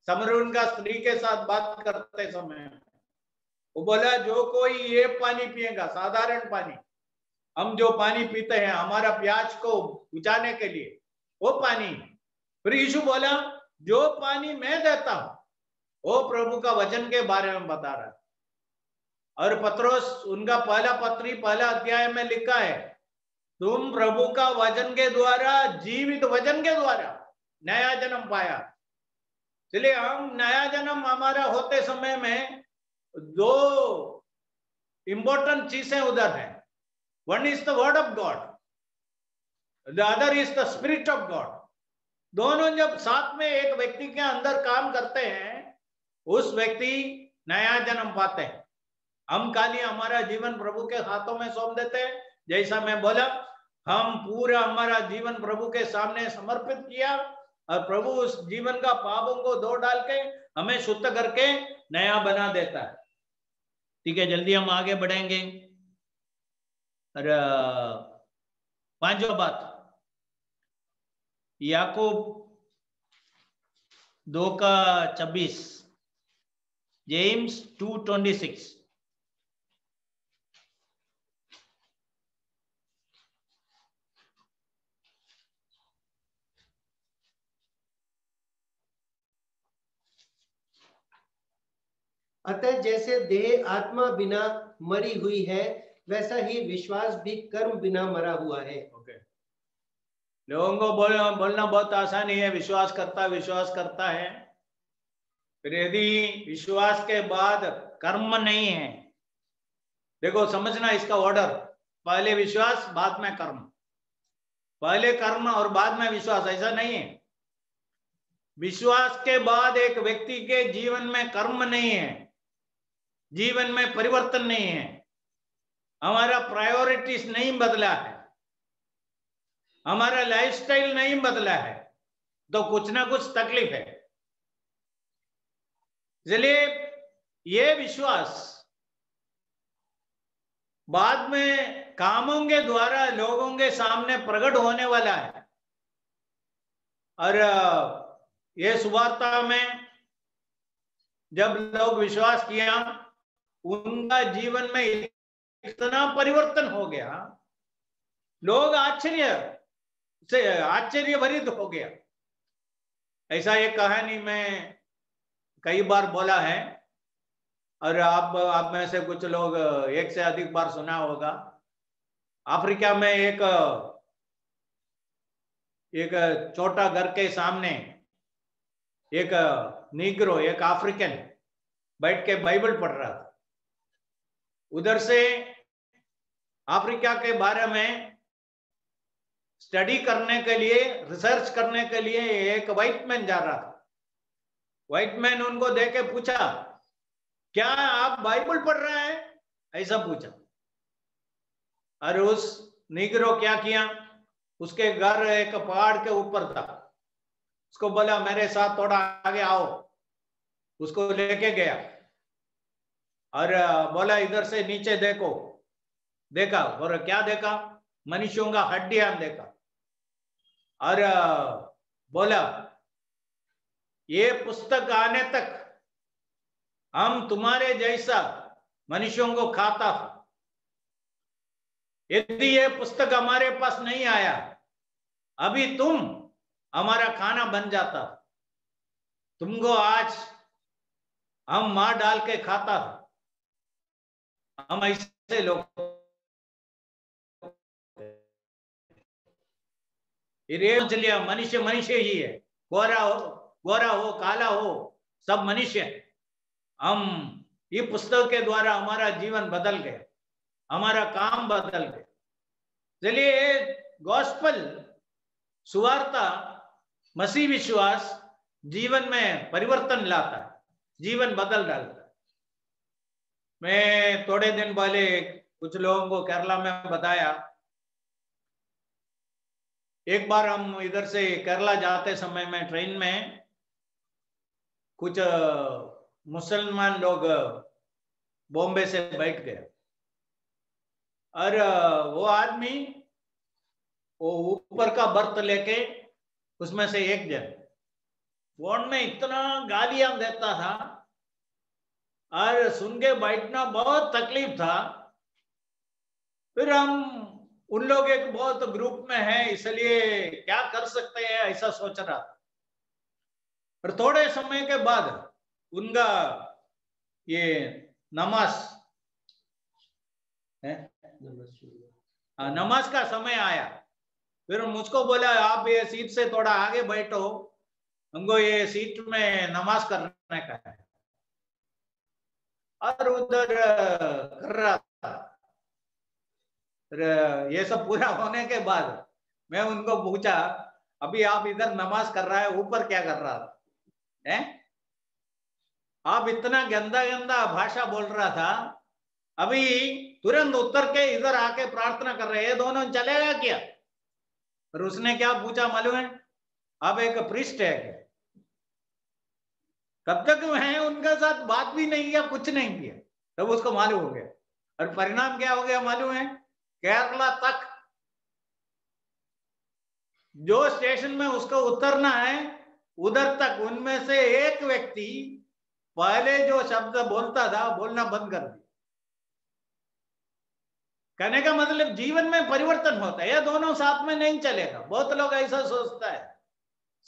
समरून का स्त्री के साथ बात करते समय वो बोला जो कोई ये पानी पिएगा, साधारण पानी, हम जो पानी पीते हैं हमारा प्यास को बुझाने के लिए, वो पानी। फिर यीशु बोला जो पानी मैं देता हूं वो प्रभु का वचन के बारे में बता रहा है। और पत्रोस उनका पहला अध्याय में लिखा है, तुम प्रभु का वचन के द्वारा, जीवित वचन के द्वारा नया जन्म पाया। इसलिए हम नया जन्म हमारा होते समय में दो इंपॉर्टेंट चीजें उधर हैं। One is the word of God, the other is the spirit of God. दोनों जब साथ में एक व्यक्ति के अंदर काम करते हैं, उस व्यक्ति नया जन्म पाते हैं। हम खाली हमारा जीवन प्रभु के हाथों में सौंप देते हैं। जैसा मैं बोला, हम पूरा हमारा जीवन प्रभु के सामने समर्पित किया और प्रभु उस जीवन का पापों को धो डाल के हमें शुद्ध करके नया बना देता है। ठीक है, जल्दी हम आगे बढ़ेंगे। और पांचवा बात, याकूब 2:26, जेम्स 2:26। अतः जैसे देह आत्मा बिना मरी हुई है, वैसा ही विश्वास भी कर्म बिना मरा हुआ है। लोगों को बोलना बहुत आसानी है, विश्वास करता है। फिर यदि विश्वास के बाद कर्म नहीं है, देखो समझना इसका ऑर्डर, पहले विश्वास बाद में कर्म, पहले कर्म और बाद में विश्वास, ऐसा नहीं है। विश्वास के बाद एक व्यक्ति के जीवन में कर्म नहीं है, जीवन में परिवर्तन नहीं है, हमारा प्रायोरिटीज नहीं बदला है, हमारा लाइफस्टाइल नहीं बदला है, तो कुछ ना कुछ तकलीफ है। इसलिए ये विश्वास बाद में कामों के द्वारा लोगों के सामने प्रकट होने वाला है। और ये सुवार्ता में जब लोग विश्वास किया, उनका जीवन में इतना परिवर्तन हो गया, लोग आश्चर्यभरित हो गया। ऐसा एक कहानी में कई बार बोला है, और आप में से कुछ लोग एक से अधिक बार सुना होगा। अफ्रीका में एक छोटा घर के सामने एक नीग्रो, एक अफ्रीकन बैठ के बाइबल पढ़ रहा था। उधर से अफ्रीका के बारे में स्टडी करने के लिए, रिसर्च करने के लिए एक व्हाइट मैन जा रहा था। व्हाइट मैन उनको देख के पूछा, क्या आप बाइबल पढ़ रहे हैं, ऐसा पूछा। और उस नीग्रो क्या किया, उसके घर एक पहाड़ के ऊपर था, उसको बोला मेरे साथ थोड़ा आगे आओ, उसको लेके गया और बोला इधर से नीचे देखो। देखा, और क्या देखा, मनुष्यों का हड्डियां देखा। और बोला ये पुस्तक आने तक हम तुम्हारे जैसा मनुष्यों को खाता था। यदि ये पुस्तक हमारे पास नहीं आया, अभी तुम हमारा खाना बन जाता, तुमको आज हम मार डाल के खाता था। हम ऐसे लोग, ये मनुष्य ही है, गोरा हो काला हो, सब मनुष्य है। हम ये पुस्तक के द्वारा हमारा जीवन बदल गया, हमारा काम बदल गया। चलिए, गॉस्पेल, सुवार्ता, मसीह विश्वास जीवन में परिवर्तन लाता है, जीवन बदल डालता है। मैं थोड़े दिन पहले कुछ लोगों को केरला में बताया, एक बार हम इधर से केरला जाते समय में ट्रेन में कुछ मुसलमान लोग बॉम्बे से बैठ गए, और वो आदमी वो ऊपर का बर्थ लेके उसमें से एक जन फोन में इतना गालियां देता था और सुन के बैठना बहुत तकलीफ था। फिर हम उन लोग एक बहुत ग्रुप में है, इसलिए क्या कर सकते हैं ऐसा सोच रहा था। और थोड़े समय के बाद उनका ये नमाज है, नमाज का समय आया। फिर मुझको बोला आप ये सीट से थोड़ा आगे बैठो, हमको ये सीट में नमाज करने का है। और उधर कर रहा था। ये सब पूरा होने के बाद मैं उनको पूछा, अभी आप इधर नमाज कर रहा है, ऊपर क्या कर रहा था है? आप इतना गंदा गंदा भाषा बोल रहा था, अभी तुरंत उतर के इधर आके प्रार्थना कर रहे हैं, दोनों चलेगा क्या? और उसने क्या पूछा मालूम है? आप एक प्रीस्ट है क्या? कब तक है उनके साथ बात भी नहीं किया, कुछ नहीं किया, तब उसको मालूम हो गया। और परिणाम क्या हो गया मालूम है? केरला तक जो स्टेशन में उसको उतरना है उधर तक उनमें से एक व्यक्ति पहले जो शब्द बोलता था बोलना बंद कर दिया। कहने का मतलब जीवन में परिवर्तन होता है, या दोनों साथ में नहीं चलेगा। बहुत लोग ऐसा सोचता है,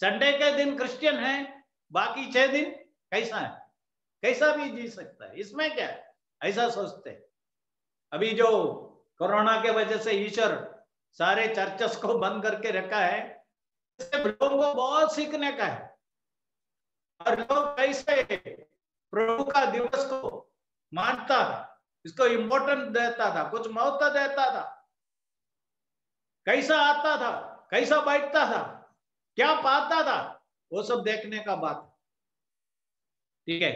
संडे के दिन क्रिश्चियन है, बाकी 6 दिन कैसा है, कैसा भी जी सकता है, इसमें क्या है, ऐसा सोचते हैं। अभी जो कोरोना के वजह से ईश्वर सारे चर्चेस को बंद करके रखा है, लोगों को बहुत सीखने का है। और लोग कैसे प्रभु का दिवस को मानता था, इसको इम्पोर्टेंस देता था, कुछ महत्व देता था, कैसा आता था, कैसा बैठता था, क्या पाता था, वो सब देखने का बात। ठीक है,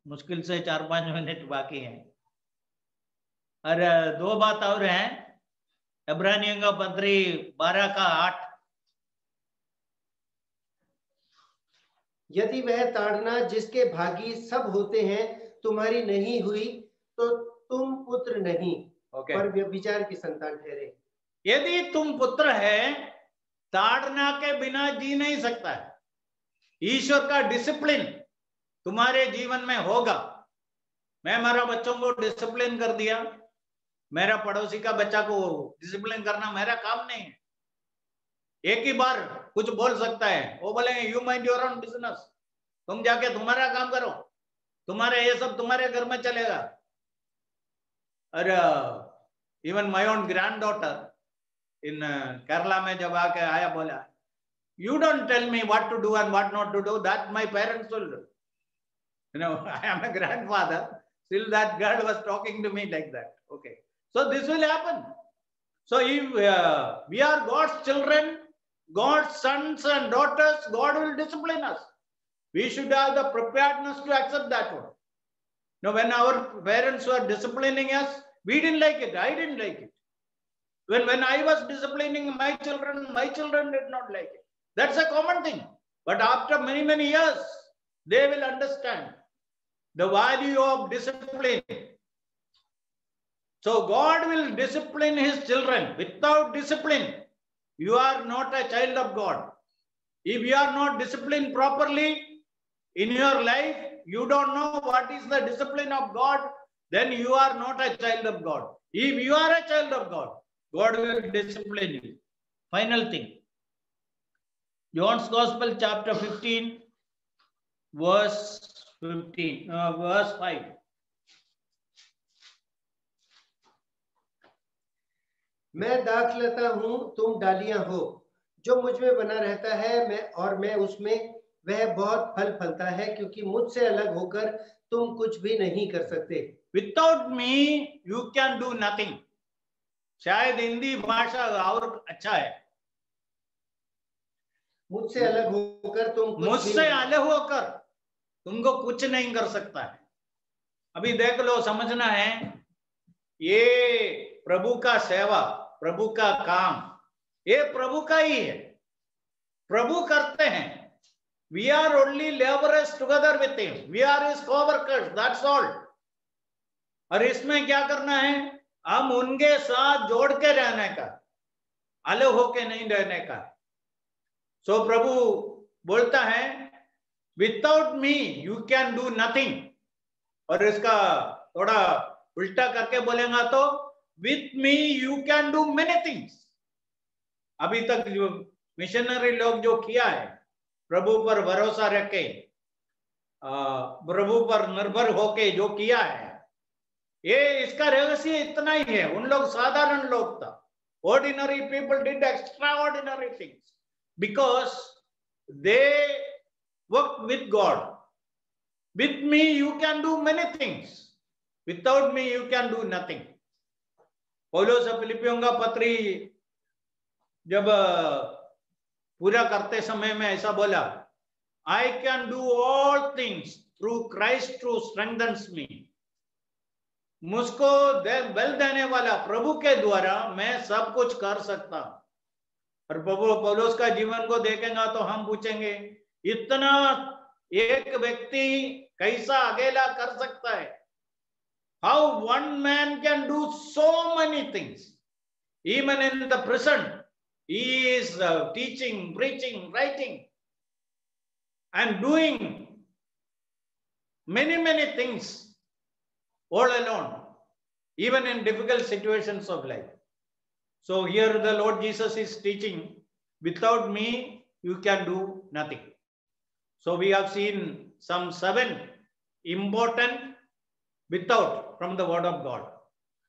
मुश्किल से 4-5 मिनट बाकी हैं। और 2 बात और हैं, इब्रानियों का पत्री 12:8। यदि वह ताड़ना जिसके भागी सब होते हैं तुम्हारी नहीं हुई तो तुम पुत्र नहीं पर व्यभिचार की संतान ठहरे। यदि तुम पुत्र है, ताड़ना के बिना जी नहीं सकता है। ईश्वर का डिसिप्लिन तुम्हारे जीवन में होगा। मैं मेरा बच्चों को डिसिप्लिन कर दिया, मेरा पड़ोसी का बच्चा को डिसिप्लिन करना मेरा काम नहीं है। एक ही बार कुछ बोल सकता है, वो बोलेंगे you mind your own business, तुम जाके तुम्हारा काम करो, तुम्हारे ये सब तुम्हारे घर में चलेगा। और even my own grand daughter in Kerala में जब आके आया, बोला you don't tell me what to do and what not to do, that my parents will do. You know, I am a grandfather, still that girl was talking to me like that. Okay, so this will happen. So if we are God's children, God's sons and daughters, God will discipline us. We should have the preparedness to accept that one. Now, when our parents were disciplining us, we didn't like it. I didn't like it. When I was disciplining my children did not like it. That's a common thing. But after many, many years, they will understand the value of discipline. So God will discipline his children. Without discipline, you are not a child of God. If you are not disciplined properly in your life, you don't know what is the discipline of God, then you are not a child of God. If you are a child of God, God will discipline you. Final thing. John's Gospel chapter 15 verse 5. मैं दाखलता हूँ, तुम डालियां हो, जो मुझ में बना रहता है और मैं उसमें, वह बहुत फल फलता है, क्योंकि मुझसे अलग होकर तुम कुछ भी नहीं कर सकते। Without me you can do nothing. शायद हिंदी भाषा और अच्छा है। मुझसे अलग होकर तुमको कुछ नहीं कर सकता है। अभी देख लो, समझना है, ये प्रभु का सेवा, प्रभु का काम, ये प्रभु का ही है, प्रभु करते हैं। We are only laborers together with him. We are his co-workers. That's all. और इसमें क्या करना है? हम उनके साथ जोड़ के रहने का, अलग होके नहीं रहने का। सो प्रभु बोलता है without me you can do nothing, और इसका थोड़ा उल्टा करके बोलेगा तो with me you can do many things. अभी तक जो मिशनरी लोग जो किया है, प्रभु पर भरोसा रख के, प्रभु पर निर्भर होके जो किया है, ये इसका रहस्य इतना ही है। उन लोग साधारण लोग था, ordinary people did extraordinary things because they worked with God. With me you can do many things, without me you can do nothing. पौलुस फिलिपियों का पत्री जब पूरा करते समय में ऐसा बोला, I can do all things through Christ who strengthens me. मुझको बल देने वाला प्रभु के द्वारा मैं सब कुछ कर सकता हूं। और प्रभु पौलुस का जीवन को देखेंगे तो हम पूछेंगे, इतना एक व्यक्ति कैसा अकेला कर सकता है? How one man can do so many things. Even in the prison, he is teaching, preaching, writing, and doing many things all alone, even in difficult situations of life. So here the Lord Jesus is teaching, without me you can do nothing. So we have seen some 7 important without from the word of God.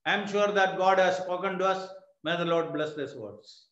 I am sure that God has spoken to us. May the Lord bless these words.